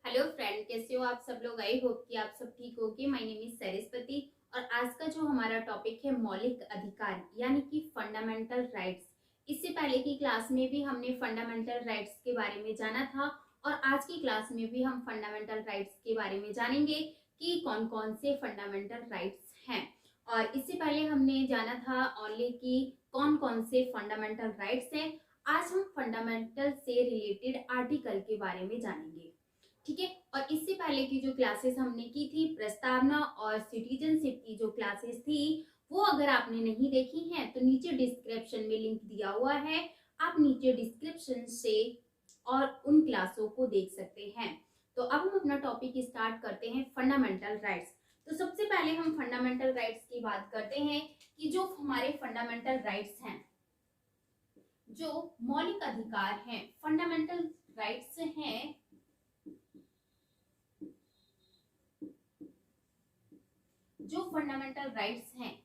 Hello friend, कैसे हो आप सब लोग। आई होप कि आप सब ठीक होगे। माय नेम इज सरस्वती और आज का जो हमारा टॉपिक है मौलिक अधिकार यानी कि फंडामेंटल राइट्स। इससे पहले की क्लास में भी हमने फंडामेंटल राइट्स के बारे में जाना था और आज की क्लास में भी हम फंडामेंटल राइट्स के बारे में जानेंगे कि कौन कौन से फंडामेंटल राइट्स हैं। और इससे पहले हमने जाना था ओनली कि कौन कौन से फंडामेंटल राइट्स हैं। आज हम फंडामेंटल से रिलेटेड आर्टिकल के बारे में जानेंगे, ठीक है। और इससे पहले की जो क्लासेस हमने की थी प्रस्तावना और सिटीजनशिप की जो क्लासेस थी, वो अगर आपने नहीं देखी हैं तो नीचे डिस्क्रिप्शन में लिंक दिया हुआ है। आप नीचे डिस्क्रिप्शन से और उन क्लासों को देख सकते हैं। तो अब हम अपना टॉपिक स्टार्ट करते हैं, फंडामेंटल राइट्स। तो सबसे पहले हम फंडामेंटल राइट्स की बात करते हैं कि जो हमारे फंडामेंटल राइट्स हैं, जो मौलिक अधिकार हैं, फंडामेंटल राइट्स हैं, जो फंडामेंटल राइट्स हैं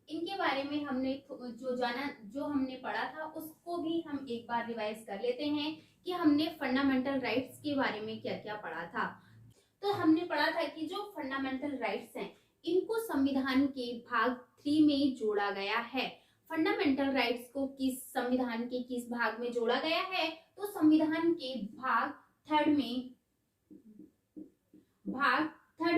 इनके बारे में हमने जो हमने पढ़ा था उसको भी हम एक बार रिवाइज कर लेते हैं कि हमने फंडामेंटल राइट्स के बारे में क्या क्या पढ़ा था। तो हमने पढ़ा था कि जो फंडामेंटल राइट्स हैं इनको संविधान के भाग 3 में जोड़ा गया है। फंडामेंटल राइट्स को किस संविधान के किस भाग में जोड़ा गया है? तो संविधान के भाग थर्ड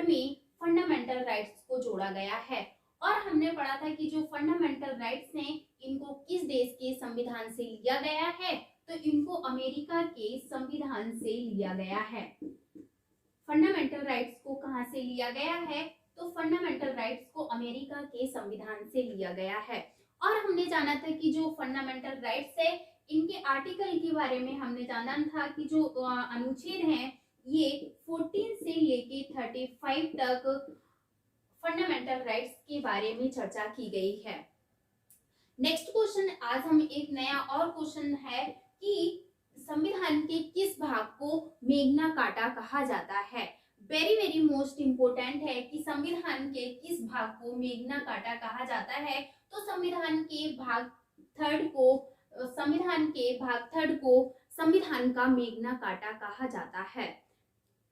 में फंडामेंटल राइट्स को जोड़ा गया है। और हमने पढ़ा था कि जो फंडामेंटल राइट्स हैं इनको किस देश के संविधान से लिया गया है? तो इनको अमेरिका के संविधान से लिया गया है। फंडामेंटल राइट्स को कहां से लिया गया है? तो फंडामेंटल राइट्स को अमेरिका के संविधान से लिया गया है। और हमने जाना था कि जो फंडामेंटल राइट्स है इनके आर्टिकल के बारे में हमने जाना था कि जो अनुच्छेद हैं ये 14 से लेके 35 तक फंडामेंटल राइट्स के बारे में चर्चा की गई है। नेक्स्ट क्वेश्चन, आज हम एक नया और क्वेश्चन है कि संविधान के किस भाग को मेग्ना कार्टा कहा जाता है? वेरी वेरी मोस्ट इंपोर्टेंट है कि संविधान के किस भाग को मेग्ना कार्टा कहा जाता है? तो संविधान के भाग थर्ड को संविधान का मेग्ना कार्टा कहा जाता है।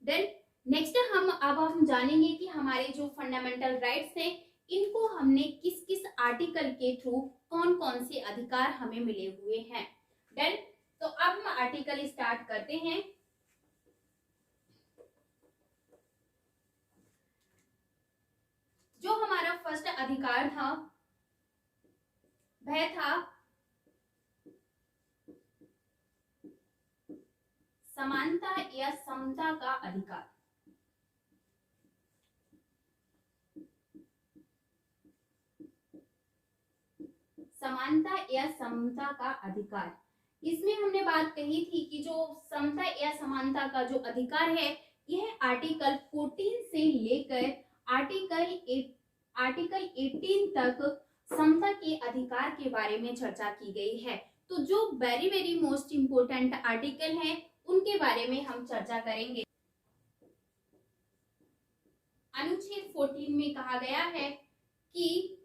देन नेक्स्ट हम जानेंगे कि हमारे जो फंडामेंटल राइट्स हैं इनको हमने किस किस आर्टिकल के थ्रू कौन कौन से अधिकार हमें मिले हुए हैं। देन तो अब हम आर्टिकल स्टार्ट करते हैं। जो हमारा फर्स्ट अधिकार था वह था समानता या समता का अधिकार। समानता या समता का अधिकार, इसमें हमने बात कही थी कि जो समता या समानता का जो अधिकार है यह आर्टिकल 14 से लेकर आर्टिकल 18 तक समता के अधिकार के बारे में चर्चा की गई है। तो जो very very most important article हैं उनके बारे में हम चर्चा करेंगे। अनुच्छेद 14 में कहा गया है कि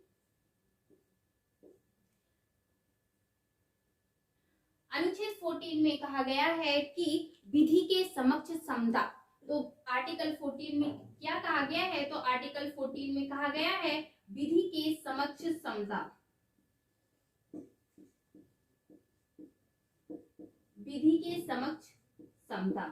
अनुच्छेद 14 में कहा गया है कि विधि के समक्ष समता। तो आर्टिकल 14 में क्या कहा गया है? तो आर्टिकल 14 में कहा गया है विधि के समक्ष समता। विधि के समक्ष समता।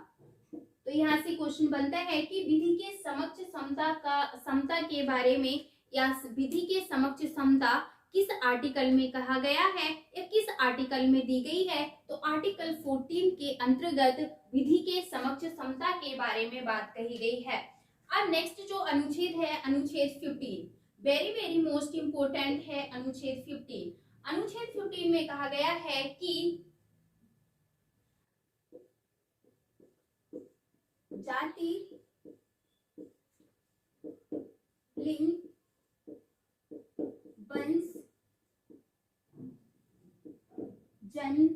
तो यहाँ से क्वेश्चन बनता है कि विधि के समक्ष समता के बारे में या विधि के समक्ष समता किस आर्टिकल में कहा गया है या किस आर्टिकल में दी गई है? तो आर्टिकल 14 के अंतर्गत विधि के समक्ष समता के बारे में बात कही गई है। अब नेक्स्ट जो अनुच्छेद है, अनुच्छेद 15, वेरी वेरी मोस्ट इंपोर्टेंट है अनुच्छेद 15। अनुच्छेद 15 में कहा गया है कि जाति, लिंग, वंश, जन्म,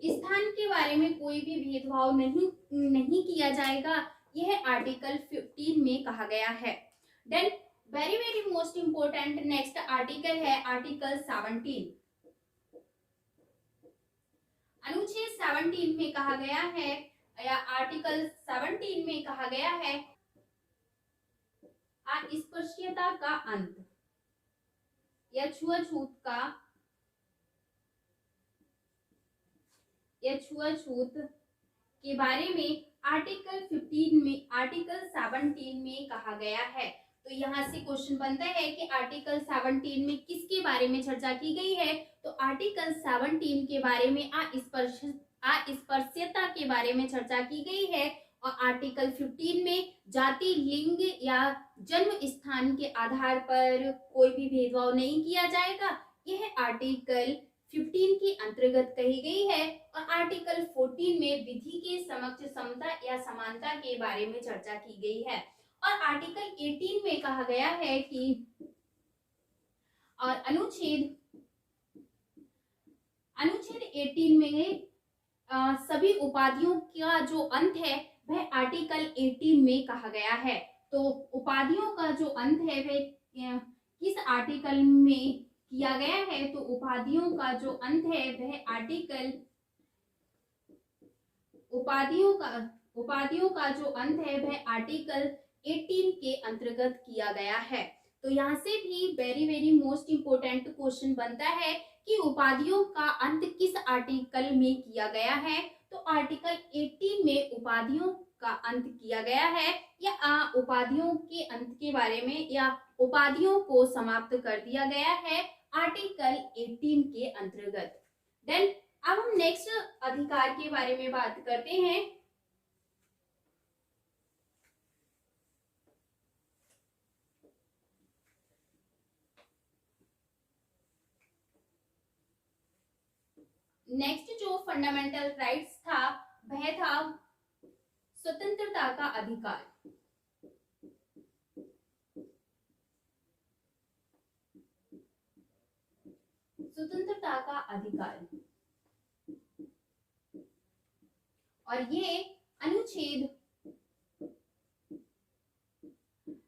स्थान के बारे में कोई भी भेदभाव नहीं किया जाएगा, यह आर्टिकल 15 में कहा गया है। Then very very most important next article है आर्टिकल 17। अनुच्छेद 17 में कहा गया है या आर्टिकल 17 में कहा गया है अस्पृश्यता का अंत या छुआछूत के बारे में आर्टिकल 17 में कहा गया है। तो यहाँ से क्वेश्चन बनता है कि आर्टिकल 17 में किसके बारे में चर्चा की गई है। तो आर्टिकल 17 के बारे में अस्पृश्यता के बारे में चर्चा की गई है और आर्टिकल 15 में जाति, लिंग या जन्म स्थान के आधार पर कोई भी भेदभाव नहीं किया जाएगा, यह आर्टिकल 15 के अंतर्गत कही गई है। और आर्टिकल 14 में विधि के समक्ष समता या समानता के बारे में चर्चा की गई है। और आर्टिकल 18 में कहा गया है कि और अनुच्छेद 18 में सभी उपाधियों का जो अंत है वह आर्टिकल 18 में कहा गया है। तो उपाधियों का जो अंत है वह किस आर्टिकल में किया गया है। तो उपाधियों का जो अंत है वह उपाधियों का जो अंत है वह आर्टिकल 18 के अंतर्गत किया गया है। तो यहाँ से भी वेरी मोस्ट इम्पोर्टेंट क्वेश्चन बनता है कि उपाधियों का अंत किस आर्टिकल में किया गया है। तो आर्टिकल 18 में उपाधियों का अंत किया गया है या उपाधियों के अंत के बारे में या उपाधियों को समाप्त कर दिया गया है आर्टिकल 18 के अंतर्गत। देन अब हम नेक्स्ट अधिकार के बारे में बात करते हैं। नेक्स्ट जो फंडामेंटल राइट्स था वह था स्वतंत्रता का अधिकार। स्वतंत्रता का अधिकार और ये अनुच्छेद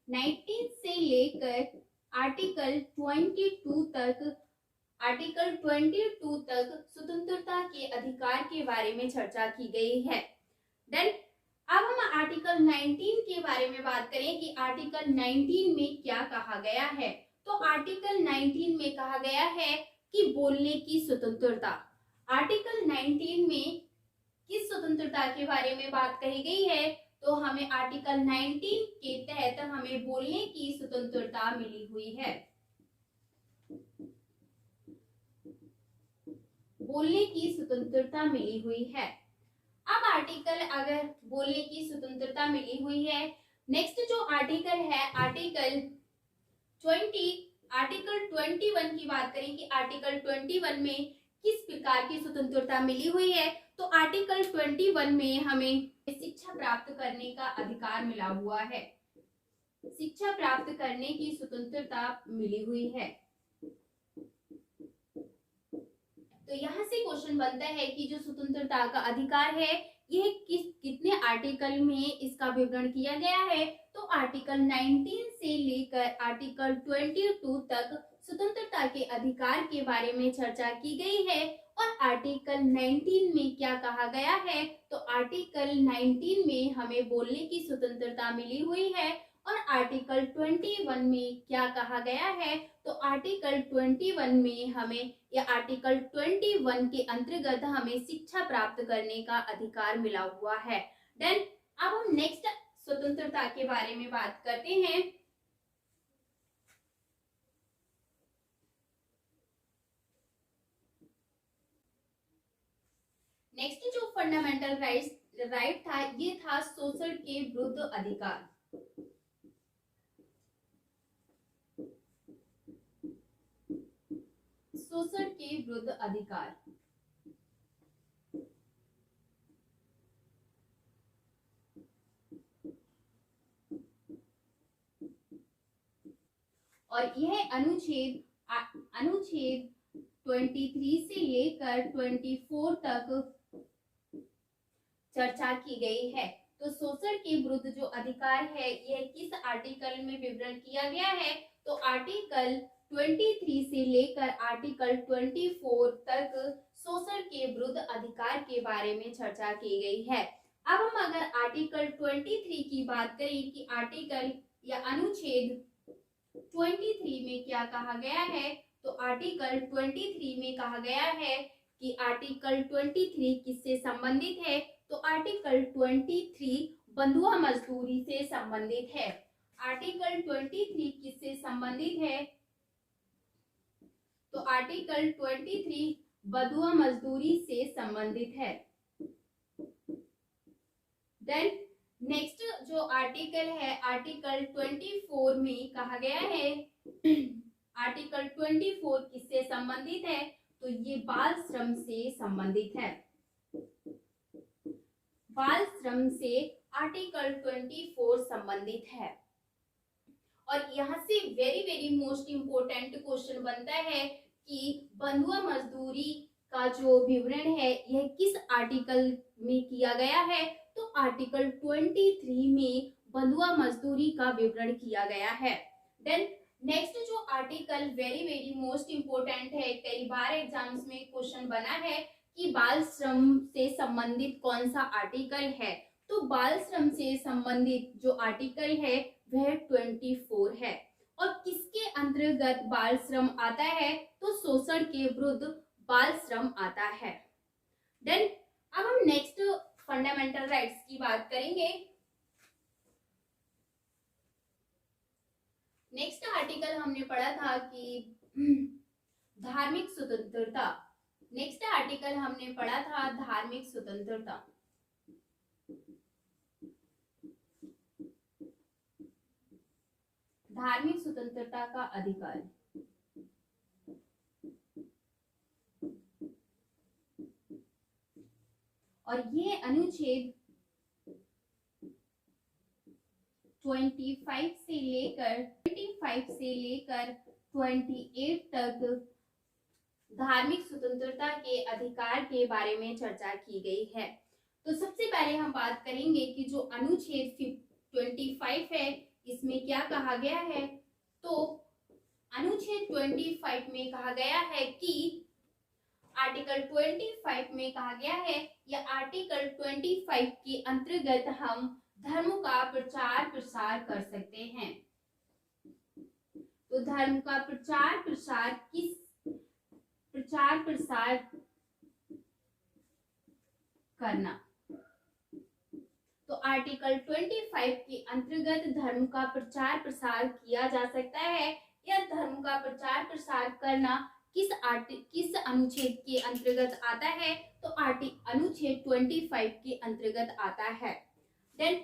19 से लेकर आर्टिकल 22 तक स्वतंत्रता के अधिकार के बारे में चर्चा की गई है। देन अब हम आर्टिकल 19 के बारे में बात करें कि आर्टिकल 19 में क्या कहा गया है। तो आर्टिकल 19 में कहा गया है कि बोलने की स्वतंत्रता। आर्टिकल 19 में किस स्वतंत्रता के बारे में बात कही गई है। तो हमें आर्टिकल 19 के तहत हमें बोलने की स्वतंत्रता मिली हुई है। बोलने की स्वतंत्रता मिली हुई है। अब आर्टिकल अगर बोलने की स्वतंत्रता मिली हुई है, नेक्स्ट जो आर्टिकल है आर्टिकल 21 की बात करें कि आर्टिकल 21 में किस प्रकार की स्वतंत्रता मिली हुई है। तो आर्टिकल 21 में हमें शिक्षा प्राप्त करने का अधिकार मिला हुआ है। शिक्षा प्राप्त करने की स्वतंत्रता मिली हुई है। तो यहाँ से क्वेश्चन बनता है कि जो स्वतंत्रता का अधिकार है यह कितने आर्टिकल में इसका विवरण किया गया है। तो आर्टिकल 19 से लेकर आर्टिकल 22 तक स्वतंत्रता के अधिकार के बारे में चर्चा की गई है। और आर्टिकल 19 में क्या कहा गया है। तो आर्टिकल 19 में हमें बोलने की स्वतंत्रता मिली हुई है। और आर्टिकल 21 में क्या कहा गया है। तो आर्टिकल 21 में हमें या आर्टिकल 21 के अंतर्गत हमें शिक्षा प्राप्त करने का अधिकार मिला हुआ है। देन अब हम नेक्स्ट स्वतंत्रता के बारे में बात करते हैं। नेक्स्ट जो फंडामेंटल राइट था ये था शोषण के विरुद्ध अधिकार। शोषण के विरुद्ध अधिकार और यह अनुच्छेद 23 से लेकर 24 तक चर्चा की गई है। तो शोषण के विरुद्ध जो अधिकार है यह किस आर्टिकल में विवरण किया गया है। तो आर्टिकल 23 से लेकर आर्टिकल 24 तक शोषण के विरुद्ध अधिकार के बारे में चर्चा की गई है। अब हम अगर आर्टिकल 23 की बात करें कि आर्टिकल या अनुच्छेद 23 में क्या कहा गया है, तो आर्टिकल 23 में कहा गया है कि आर्टिकल 23 किससे संबंधित है, तो आर्टिकल 23 बंधुआ मजदूरी से संबंधित है। आर्टिकल 23 किससे संबंधित है, तो आर्टिकल 23 बंधुआ मजदूरी से संबंधित है। देन नेक्स्ट जो आर्टिकल है, आर्टिकल 24 में कहा गया है आर्टिकल 24 किससे संबंधित है, तो ये बाल श्रम से संबंधित है। बाल श्रम से आर्टिकल 24 संबंधित है। और यहाँ से very very most important question बनता है कि बंधुआ मजदूरी का जो विवरण है यह किस आर्टिकल में किया गया है, तो आर्टिकल 23 में बंधुआ मजदूरी का विवरण किया गया है। देन नेक्स्ट जो article very very most important है, कई बार एग्जाम्स में क्वेश्चन बना है कि बाल श्रम से संबंधित कौन सा आर्टिकल है, तो बाल श्रम से संबंधित जो आर्टिकल है वह 24 है। और किसके अंतर्गत बाल श्रम आता है, तो शोषण के विरुद्ध बाल श्रम आता है। देन अब हम नेक्स्ट फंडामेंटल राइट्स की बात करेंगे। नेक्स्ट आर्टिकल हमने पढ़ा था कि धार्मिक स्वतंत्रता। नेक्स्ट आर्टिकल हमने पढ़ा था धार्मिक स्वतंत्रता। धार्मिक स्वतंत्रता का अधिकार। और ये अनुच्छेद 25 से लेकर 28 तक धार्मिक स्वतंत्रता के अधिकार के बारे में चर्चा की गई है। तो सबसे पहले हम बात करेंगे कि जो अनुच्छेद 25 है इसमें क्या कहा गया है, तो अनुच्छेद 25 में कहा गया है कि आर्टिकल 25 में कहा गया है या आर्टिकल 25 के अंतर्गत हम धर्म का प्रचार प्रसार कर सकते हैं। तो धर्म का प्रचार प्रसार करना, तो आर्टिकल 25 के अंतर्गत धर्म का प्रचार प्रसार किया जा सकता है। या धर्म का प्रचार प्रसार करना किस अनुच्छेद के अंतर्गत आता है, तो अनुच्छेद 25 के अंतर्गत आता है। देन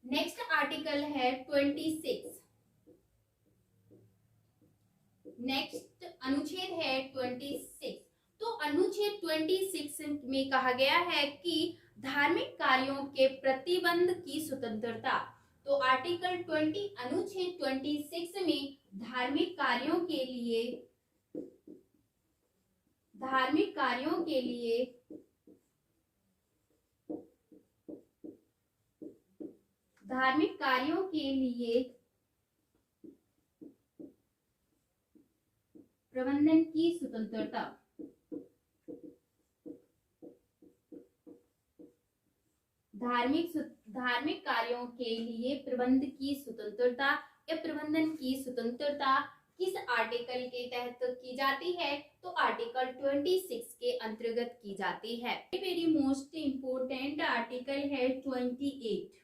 नेक्स्ट आर्टिकल है 26। नेक्स्ट अनुच्छेद है 26। तो अनुच्छेद 26 में कहा गया है कि धार्मिक कार्यों के प्रतिबंध की स्वतंत्रता। तो आर्टिकल 20 अनुच्छेद 26 में धार्मिक कार्यों के लिए प्रबंधन की स्वतंत्रता। धार्मिक कार्यों के लिए प्रबंध की स्वतंत्रता या प्रबंधन की स्वतंत्रता किस आर्टिकल के तहत की जाती है, तो आर्टिकल 26 के अंतर्गत की जाती है। वेरी मोस्ट इंपोर्टेंट आर्टिकल है 28।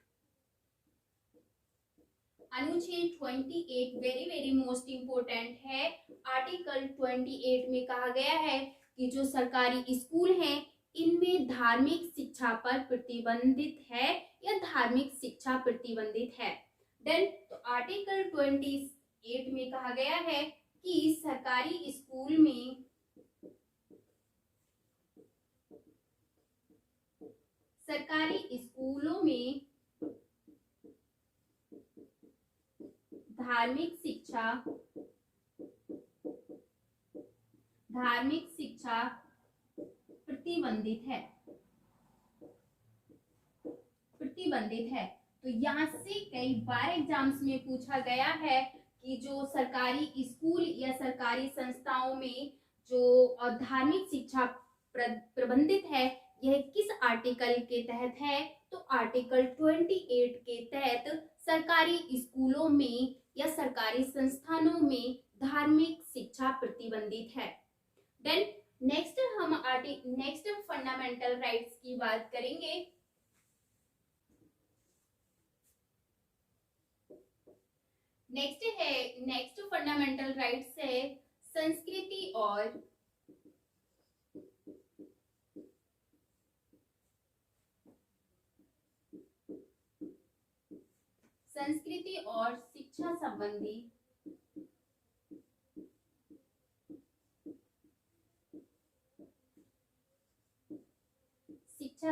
अनुच्छेद 28 वेरी वेरी मोस्ट इंपोर्टेंट है। आर्टिकल 28 में कहा गया है कि जो सरकारी स्कूल हैं इनमें धार्मिक शिक्षा पर प्रतिबंधित है या धार्मिक शिक्षा प्रतिबंधित है। देन तो आर्टिकल 28 में कहा गया है कि सरकारी स्कूलों में धार्मिक शिक्षा प्रतिबंधित है। तो यहाँ से कई बार एग्जाम्स में पूछा गया है कि जो सरकारी स्कूल या सरकारी संस्थाओं में जो धार्मिक शिक्षा प्रबंधित है यह किस आर्टिकल के तहत है, तो आर्टिकल 28 के तहत सरकारी स्कूलों में या सरकारी संस्थानों में धार्मिक शिक्षा प्रतिबंधित है। देन नेक्स्ट फंडामेंटल राइट्स की बात करेंगे। नेक्स्ट फंडामेंटल राइट्स है संस्कृति और शिक्षा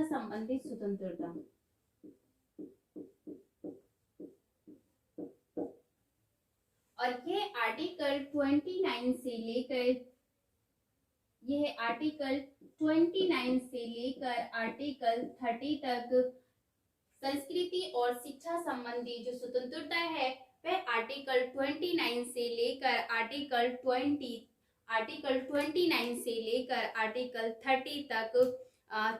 संबंधी स्वतंत्रता। और यह आर्टिकल 29 से लेकर आर्टिकल 30 तक संस्कृति और शिक्षा संबंधी जो स्वतंत्रता है वह आर्टिकल 29 से लेकर आर्टिकल 30 तक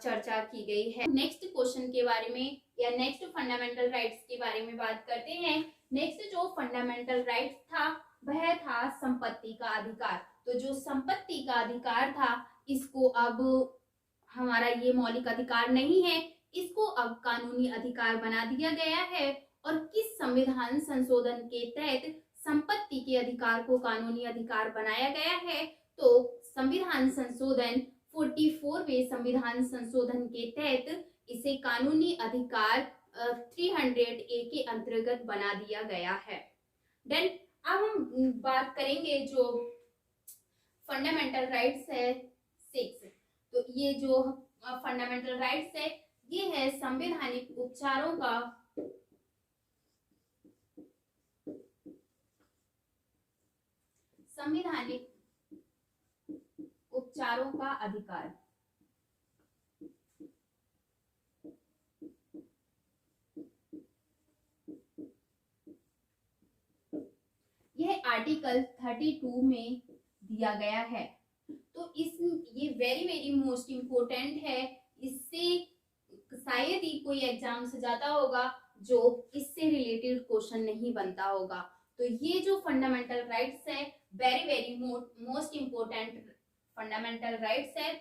चर्चा की गई है। नेक्स्ट क्वेश्चन के बारे में या नेक्स्ट फंडामेंटल राइट्स के बारे में बात करते हैं। नेक्स्ट जो फंडामेंटल राइट्स था वह था संपत्ति का अधिकार। तो जो संपत्ति का अधिकार था इसको अब हमारा ये मौलिक अधिकार नहीं है, इसको अब कानूनी अधिकार बना दिया गया है। और किस संविधान संशोधन के तहत संपत्ति के अधिकार को कानूनी अधिकार बनाया गया है, तो संविधान संशोधन 44वें संविधान संशोधन के तहत इसे कानूनी अधिकार 300A के अंतर्गत बना दिया गया है। देन अब हम बात करेंगे जो फंडामेंटल राइट्स है 6। तो ये जो फंडामेंटल राइट्स है ये है संवैधानिक उपचारों का अधिकार। यह आर्टिकल 32 में दिया गया है। तो ये वेरी मोस्ट इम्पोर्टेंट है। इससे शायद ही कोई एग्जाम से जाता होगा जो इससे रिलेटेड क्वेश्चन नहीं बनता होगा। तो ये जो फंडामेंटल राइट्स है very most important fundamental rights है।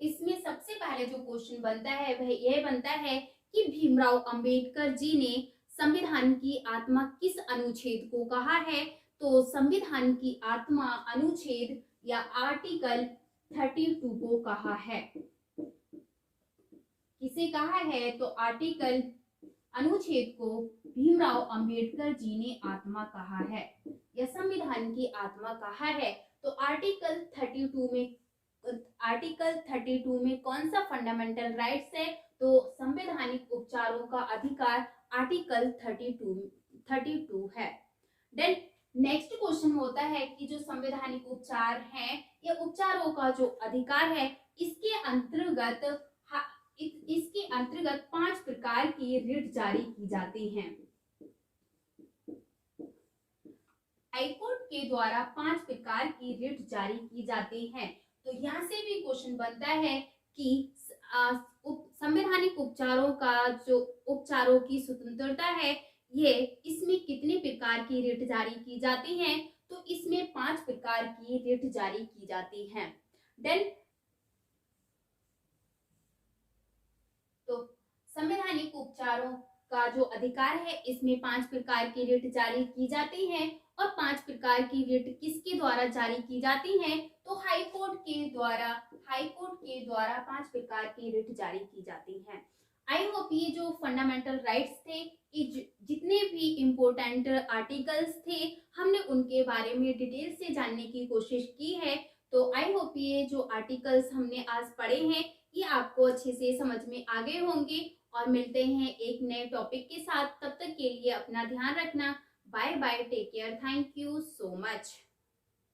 इसमें सबसे पहले जो क्वेश्चन बनता है वह यह बनता है कि भीमराव अंबेडकर जी ने संविधान की आत्मा किस अनुच्छेद को कहा है। तो संविधान की आत्मा अनुच्छेद या आर्टिकल 32 को कहा है। किसे कहा है, तो आर्टिकल अनुच्छेद को भीमराव अंबेडकर जी ने आत्मा कहा है या संविधान की आत्मा कहा है। तो आर्टिकल 32 में कौन सा फंडामेंटल राइट्स है, तो संवैधानिक उपचारों का अधिकार आर्टिकल 32 है। देन नेक्स्ट क्वेश्चन होता है कि जो संवैधानिक उपचार हैं या उपचारों का जो अधिकार है इसके अंतर्गत 5 प्रकार की रिट जारी की जाती हैं। हाईकोर्ट के द्वारा 5 प्रकार की रिट जारी की जाती हैं। तो यहाँ से भी क्वेश्चन बनता है कि संवैधानिक उपचारों की स्वतंत्रता है ये इसमें कितने प्रकार की रिट जारी की जाती हैं, तो इसमें 5 प्रकार की रिट जारी की जाती हैं। देन तो संवैधानिक उपचारों का जो अधिकार है इसमें 5 प्रकार की रिट जारी की जाती हैं। और 5 प्रकार की रिट किसके द्वारा जारी की जाती हैं, तो हाईकोर्ट के द्वारा 5 प्रकार की रिट जारी की जाती हैं। आई होप ये जो फंडामेंटल राइट्स थे, जितने भी इम्पोर्टेंट आर्टिकल्स थे हमने उनके बारे में डिटेल से जानने की कोशिश की है। तो आई होप ये जो आर्टिकल्स हमने आज पढ़े हैं ये आपको अच्छे से समझ में आ गए होंगे। और मिलते हैं एक नए टॉपिक के साथ, तब तक के लिए अपना ध्यान रखना। Bye bye, take care, thank you so much.